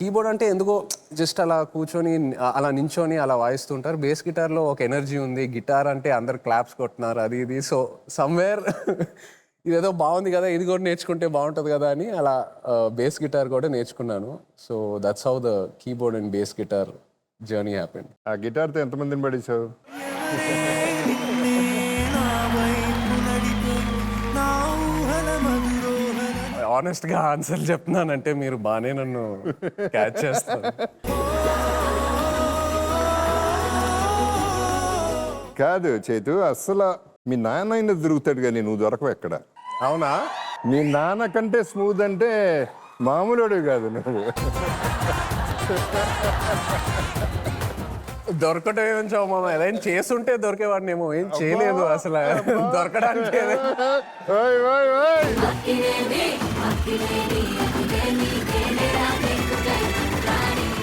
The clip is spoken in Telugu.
కీబోర్డ్ అంటే ఎందుకో జస్ట్ అలా కూర్చొని అలా నించొని అలా వాయిస్తుంటారు. బేస్ గిటార్లో ఒక ఎనర్జీ ఉంది. గిటార్ అంటే అందరు క్లాప్స్ కొట్టున్నారు అది ఇది. సో సమ్వేర్ ఇదేదో బాగుంది కదా, ఇది కూడా నేర్చుకుంటే బాగుంటుంది కదా అని అలా బేస్ గిటార్ కూడా నేర్చుకున్నాను. So that's how the keyboard and base guitar journey happened. ఆ గిటార్తో ఎంతమందిని పడేసావు? ఆనెస్ట్గా ఆన్సర్ చెప్తున్నానంటే మీరు బాగానే నన్ను క్యాచ్ చేస్తారు. కాదు చైతు, అస్సలు మీ నాన్న అయినా దొరుకుతాడు కానీ నువ్వు దొరకవు ఎక్కడ. అవునా? మీ నాన్న కంటే స్మూత్ అంటే మామూలుడు కాదు నువ్వు. దొరకటం ఏమో మామ, ఏదైనా చేస్తుంటే దొరికేవాడినేమో, ఏం చేయలేదు అసలు దొరకడానికి. ఓయ్ ఓయ్ ఓయ్